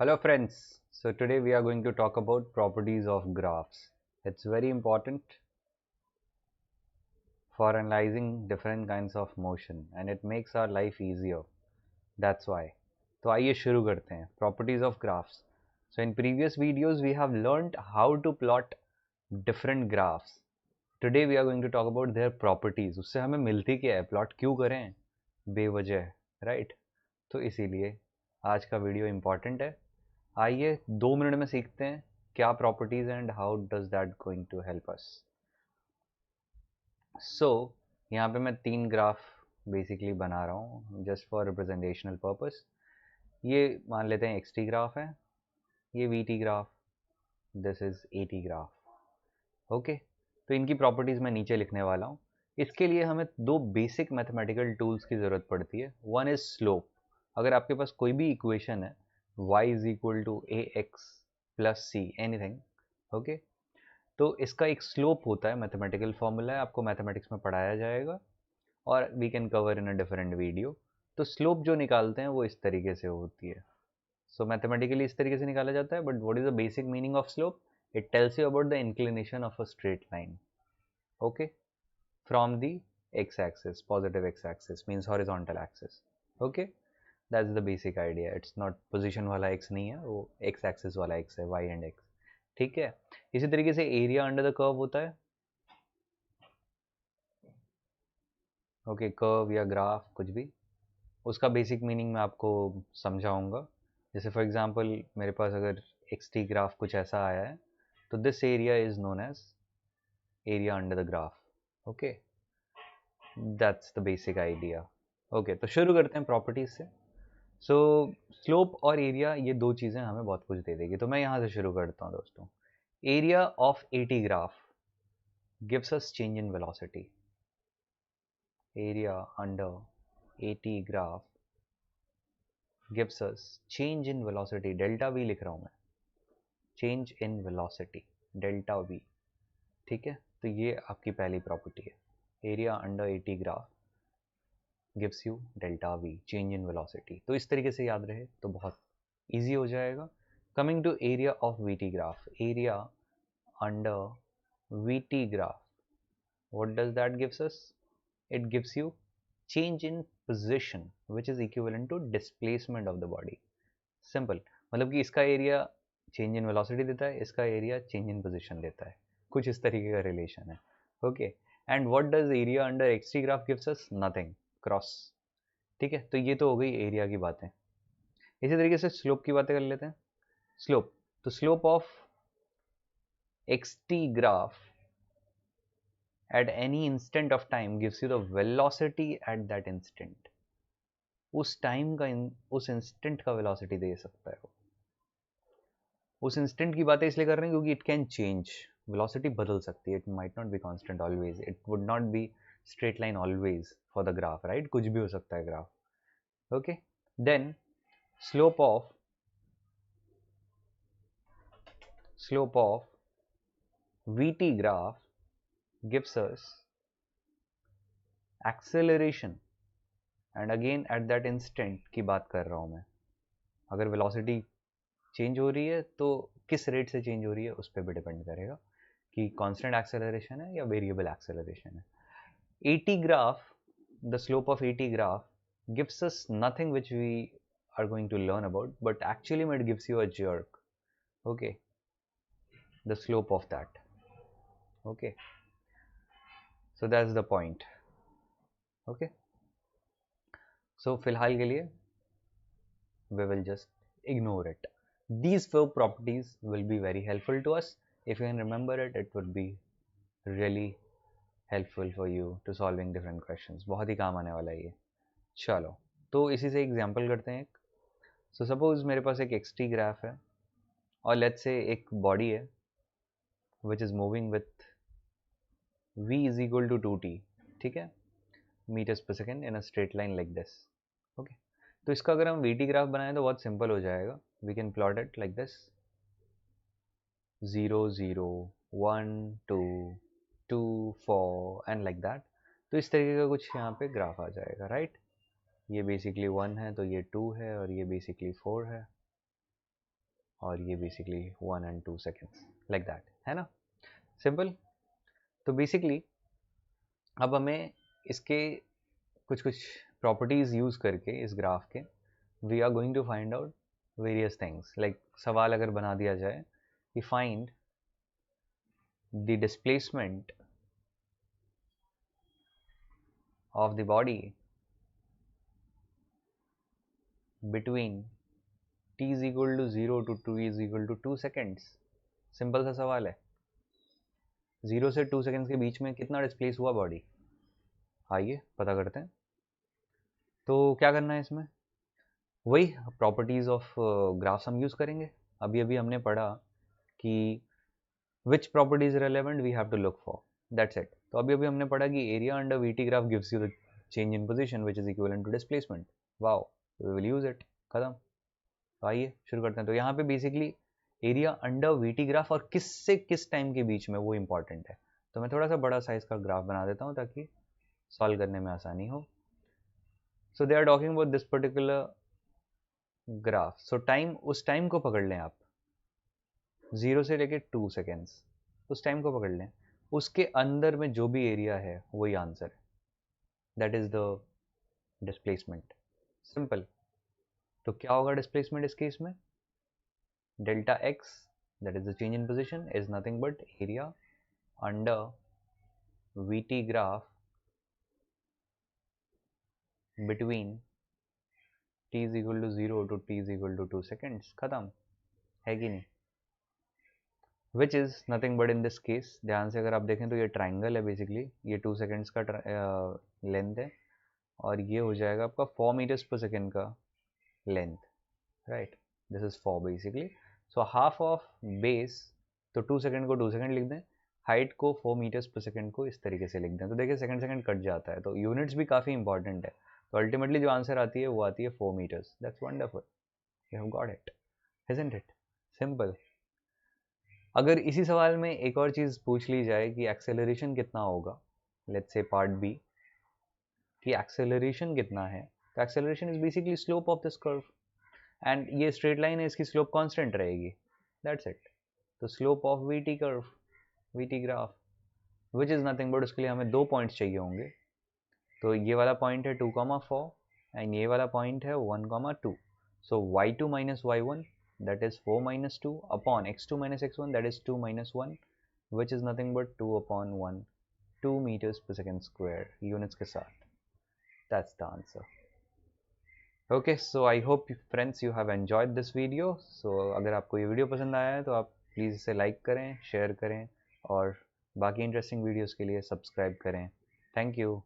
Hello friends, so today we are going to talk about properties of graphs. It's very important for analyzing different kinds of motion and it makes our life easier. That's why. तो आइए शुरू करते हैं properties of graphs. So in previous videos we have learned how to plot different graphs. Today we are going to talk about their properties. उससे हमें मिलती क्या है, प्लॉट क्यों करें बेवजह, राइट? तो इसीलिए आज का वीडियो इम्पॉर्टेंट है. आइए 2 मिनट में सीखते हैं क्या properties and how does that going to help us. So यहाँ पे मैं 3 ग्राफ बेसिकली बना रहा हूँ जस्ट फॉर रिप्रेजेंटेशनल पर्पस. ये मान लेते हैं एक्स टी ग्राफ है, ये we t graph, this is A T graph. Okay, तो इनकी प्रॉपर्टीज मैं नीचे लिखने वाला हूँ. इसके लिए हमें दो बेसिक मैथमेटिकल टूल्स की ज़रूरत पड़ती है. One is slope. अगर आपके पास कोई भी इक्वेशन है y is equal to a x plus c anything, okay, तो इसका एक स्लोप होता है, मैथमेटिकल फॉर्मूला है, आपको मैथमेटिक्स में पढ़ाया जाएगा और we can cover in a different video. तो स्लोप जो निकालते हैं वो इस तरीके से होती है. सो मैथमेटिकली इस तरीके से निकाला जाता है, but what is the basic meaning of slope? It tells you about the inclination of a straight line, okay, from the x-axis. Positive x-axis means horizontal axis, okay. That's the basic idea. It's not position वाला x नहीं है, वो x-axis वाला x है, y and x. ठीक है. इसी तरीके से एरिया अंडर द कर्व होता है, ओके, कर्व या ग्राफ कुछ भी. उसका बेसिक मीनिंग मैं आपको समझाऊंगा. जैसे फॉर एग्जांपल मेरे पास अगर एक्स टी ग्राफ कुछ ऐसा आया है, तो this area is known as area under the graph, okay. That's the basic idea. Okay, तो शुरू करते हैं प्रॉपर्टीज से. सो स्लोप और एरिया, ये दो चीज़ें हमें बहुत कुछ दे देगी. तो मैं यहाँ से शुरू करता हूँ दोस्तों. Area of A T graph gives us change in velocity. Area under A T graph gives us change in velocity. Delta we लिख रहा हूँ मैं, change in velocity, delta we. ठीक है, तो ये आपकी पहली प्रॉपर्टी है. Area under A T graph gives you delta we, change in velocity. तो इस तरीके से याद रहे तो बहुत इजी हो जाएगा. Coming to area of v t graph, area under v t graph, what does that gives us? It gives you change in position which is equivalent to displacement of the body. Simple. मतलब कि इसका area change in velocity देता है, इसका area change in position देता है. कुछ इस तरीके का रिलेशन है, okay. And what does area under x T graph gives us? Nothing, cross. ठीक है, तो ये तो हो गई एरिया की बातें. इसी तरीके से स्लोप की बातें कर लेते हैं. स्लोप, तो slope of x T graph at any instant of time gives you the velocity at that instant. उस टाइम का उस इंस्टेंट का वेलोसिटी दे सकता है वो. उस इंस्टेंट की बातें इसलिए कर रहे हैं क्योंकि इट कैन चेंज, वेलोसिटी बदल सकती है. It might not be constant always, it would not be straight line always for the graph, right? कुछ भी हो सकता है graph, okay. Then slope of vt graph gives us acceleration, and again at that instant की बात कर रहा हूँ मैं. अगर वेलोसिटी चेंज हो रही है तो किस रेट से चेंज हो रही है उस पर भी डिपेंड करेगा कि कांस्टेंट एक्सेलरेशन है या वेरिएबल एक्सेलरेशन है. Eighty graph, the slope of eighty graph gives us nothing which we are going to learn about, but actually it gives you a jerk, okay, the slope of that, okay. So that's the point, okay. So फिलहाल के लिए we will just ignore it. These four properties will be very helpful to us. If you can remember it, it would be really helpful for you to solving different questions. बहुत ही काम आने वाला है ये. चलो, तो इसी से एग्जाम्पल करते हैं एक. सो सपोज मेरे पास एक एक्स टी ग्राफ है और लेट्स से एक बॉडी है which is moving with v is equal to 2t, ठीक है, metres per second in a straight line like this, okay. तो इसका अगर हम vt ग्राफ बनाएं तो बहुत सिंपल हो जाएगा. We can plot it like this, 0 0 1 2 2 4 and like that. तो इस तरीके का कुछ यहाँ पे ग्राफ आ जाएगा, राइट? ये बेसिकली 1 है तो ये 2 है और ये बेसिकली 4 है. और ये basically 1 and 2 seconds like that, है ना, सिंपल। तो बेसिकली अब हमें इसके कुछ कुछ प्रॉपर्टीज यूज करके इस ग्राफ के we are going to find out various things. Like सवाल अगर बना दिया जाए कि find the displacement of the body between t is equal to 0 to 2 is equal to 2 seconds। Simple सा सवाल है, 0 से 2 सेकेंड्स के बीच में कितना डिस्प्लेस हुआ बॉडी, आइए पता करते हैं। तो क्या करना है इसमें, वही प्रॉपर्टीज ऑफ ग्राफ्स हम यूज करेंगे। अभी अभी हमने पढ़ा कि which properties relevant we have to look for, that's it. तो अभी अभी हमने पढ़ा कि area under VT graph gives you the change in position which is equivalent to displacement. Wow, we will use it, खत्म। तो आइए शुरू करते हैं। तो यहाँ पे basically area under VT graph और किस से किस टाइम के बीच में वो इंपॉर्टेंट है। तो मैं थोड़ा सा बड़ा साइज का ग्राफ बना देता हूँ ताकि सॉल्व करने में आसानी हो। So they are talking about this particular graph. So time, उस टाइम को पकड़ लें आप, 0 से लेके 2 सेकेंड्स, उस टाइम को पकड़ लें। उसके अंदर में जो भी एरिया है वही आंसर है, that is the displacement, simple. तो क्या होगा डिस्प्लेसमेंट इस केस में, delta x that is the change in position is nothing but area under VT graph between t is equal to 0 to t is equal to 2 seconds, खत्म, है कि नहीं। which is nothing but in this case, ध्यान से अगर आप देखें तो ये ट्राइंगल है बेसिकली, ये 2 सेकेंड्स का लेंथ है और ये हो जाएगा आपका 4 मीटर्स पर सेकेंड का length, right. This is 4 basically. So half of base, तो 2 सेकेंड को 2 सेकेंड लिख दें, हाइट को 4 मीटर्स पर सेकेंड को इस तरीके से लिख दें। तो देखिए सेकेंड सेकेंड कट जाता है, तो यूनिट्स भी काफ़ी इंपॉर्टेंट है। तो अल्टीमेटली जो आंसर आती है वो आती है 4 metres. That's wonderful, you have got it, isn't it, simple. अगर इसी सवाल में एक और चीज़ पूछ ली जाए कि एक्सेलरेशन कितना होगा, लेट्स से पार्ट बी, कि एक्सेलरेशन कितना है, तो acceleration is basically slope of this curve and ये स्ट्रेट लाइन है, इसकी स्लोप कांस्टेंट रहेगी, दैट्स इट। तो slope of VT curve, VT graph, which is nothing but उसके लिए हमें 2 पॉइंट्स चाहिए होंगे। तो ये वाला पॉइंट है 2,4 एंड ये वाला पॉइंट है 1,2। सो y2 minus y1 that is 4 minus 2 upon x2 minus x1 that is 2 minus 1 which is nothing but 2 upon 1, 2 meters per second square units के साथ। That's the answer. Okay, so I hope friends you have enjoyed this video. So अगर आपको ये video पसंद आया है तो आप प्लीज़ इसे लाइक करें, शेयर करें और बाकी इंटरेस्टिंग वीडियोस के लिए सब्सक्राइब करें। Thank you.